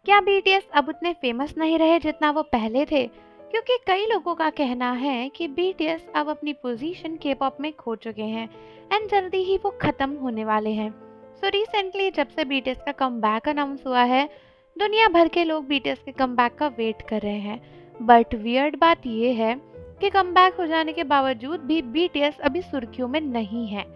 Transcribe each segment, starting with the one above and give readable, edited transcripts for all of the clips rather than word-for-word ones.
क्या बीटीएस अब उतने फेमस नहीं रहे जितना वो पहले थे? क्योंकि कई लोगों का कहना है कि बीटीएस अब अपनी पोजीशन के पॉप में खो चुके हैं एंड जल्दी ही वो खत्म होने वाले हैं। सो रिसेंटली जब से बीटीएस का कमबैक अनाउंस हुआ है, दुनिया भर के लोग बीटीएस के कमबैक का वेट कर रहे हैं। बट वियर्ड बात ये है कि कमबैक हो जाने के बावजूद भी बीटीएस अभी सुर्खियों में नहीं है।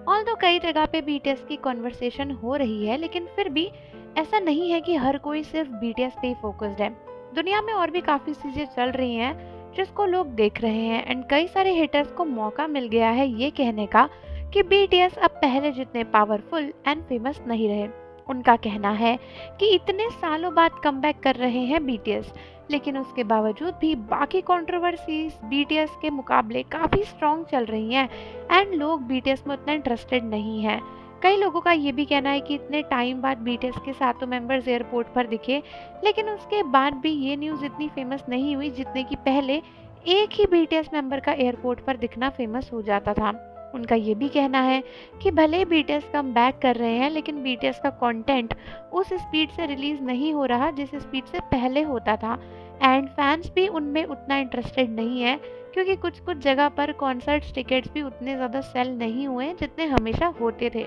ऑल्दो कई जगह पे बीटीएस की कॉन्वर्सेशन हो रही है, लेकिन फिर भी ऐसा नहीं है कि हर कोई सिर्फ बीटीएस पे ही फोकस्ड है। दुनिया में और भी काफ़ी चीज़ें चल रही हैं जिसको लोग देख रहे हैं एंड कई सारे हिटर्स को मौका मिल गया है ये कहने का कि बीटीएस अब पहले जितने पावरफुल एंड फेमस नहीं रहे। उनका कहना है कि इतने सालों बाद कमबैक कर रहे हैं बीटीएस, लेकिन उसके बावजूद भी बाकी कंट्रोवर्सीज बीटीएस के मुकाबले काफ़ी स्ट्रॉन्ग चल रही हैं एंड लोग बीटीएस में उतना इंटरेस्टेड नहीं हैं। कई लोगों का ये भी कहना है कि इतने टाइम बाद बीटीएस के सातों मेंबर्स एयरपोर्ट पर दिखे, लेकिन उसके बाद भी ये न्यूज़ इतनी फेमस नहीं हुई जितने कि पहले एक ही बीटीएस मेंबर का एयरपोर्ट पर दिखना फेमस हो जाता था। उनका ये भी कहना है कि भले बीटीएस कम बैक कर रहे हैं, लेकिन बीटीएस का कंटेंट उस स्पीड से रिलीज नहीं हो रहा जिस स्पीड से पहले होता था एंड फैंस भी उनमें उतना इंटरेस्टेड नहीं है, क्योंकि कुछ कुछ जगह पर कॉन्सर्ट्स टिकट्स भी उतने ज़्यादा सेल नहीं हुए जितने हमेशा होते थे।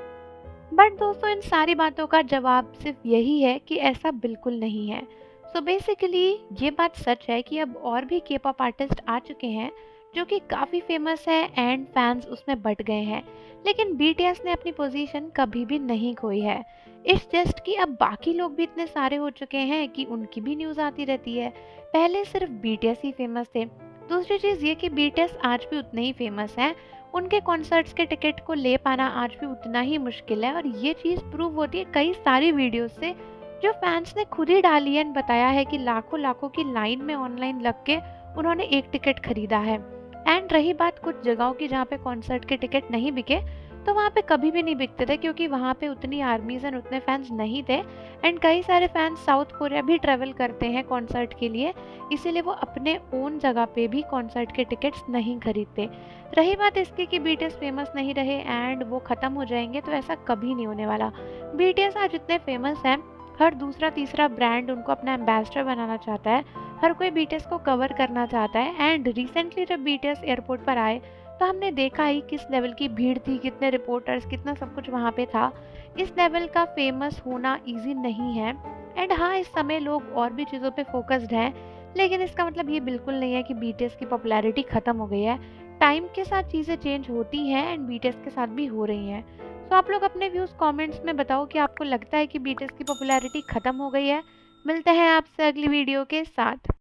बट दोस्तों, इन सारी बातों का जवाब सिर्फ यही है कि ऐसा बिल्कुल नहीं है। सो बेसिकली ये बात सच है कि अब और भी के पॉप आर्टिस्ट आ चुके हैं जो कि काफ़ी फेमस है एंड फैंस उसमें बट गए हैं, लेकिन बीटीएस ने अपनी पोजीशन कभी भी नहीं खोई है। इट्स जस्ट कि अब बाकी लोग भी इतने सारे हो चुके हैं कि उनकी भी न्यूज़ आती रहती है। पहले सिर्फ बीटीएस ही फेमस थे। दूसरी चीज़ ये कि बीटीएस आज भी उतने ही फेमस हैं, उनके कॉन्सर्ट्स के टिकट को ले पाना आज भी उतना ही मुश्किल है और ये चीज़ प्रूव होती है कई सारी वीडियोस से जो फैंस ने खुद ही डाली है, बताया है कि लाखों लाखों की लाइन में ऑनलाइन लग के उन्होंने एक टिकट खरीदा है। एंड रही बात कुछ जगहों की जहाँ पे कॉन्सर्ट के टिकट नहीं बिके, तो वहाँ पे कभी भी नहीं बिकते थे क्योंकि वहाँ पे उतनी आर्मीज एंड उतने फैंस नहीं थे एंड कई सारे फैंस साउथ कोरिया भी ट्रेवल करते हैं कॉन्सर्ट के लिए, इसीलिए वो अपने ओन जगह पे भी कॉन्सर्ट के टिकट्स नहीं खरीदते। रही बात इसकी कि बीटीएस फेमस नहीं रहे एंड वो ख़त्म हो जाएंगे, तो ऐसा कभी नहीं होने वाला। बीटीएस आज इतने फेमस हैं, हर दूसरा तीसरा ब्रांड उनको अपना एम्बेसडर बनाना चाहता है, हर कोई बीटीएस को कवर करना चाहता है एंड रिसेंटली जब बीटीएस एयरपोर्ट पर आए तो हमने देखा ही किस लेवल की भीड़ थी, कितने रिपोर्टर्स, कितना सब कुछ वहाँ पे था। इस लेवल का फेमस होना इजी नहीं है एंड हाँ, इस समय लोग और भी चीज़ों पे फोकस्ड हैं, लेकिन इसका मतलब ये बिल्कुल नहीं है कि बीटीएस की पॉपुलैरिटी ख़त्म हो गई है। टाइम के साथ चीज़ें चेंज होती हैं एंड बीटीएस के साथ भी हो रही हैं। तो आप लोग अपने व्यूज़ कमेंट्स में बताओ कि आपको लगता है कि बीटीएस की पॉपुलैरिटी ख़त्म हो गई है। मिलते हैं आपसे अगली वीडियो के साथ।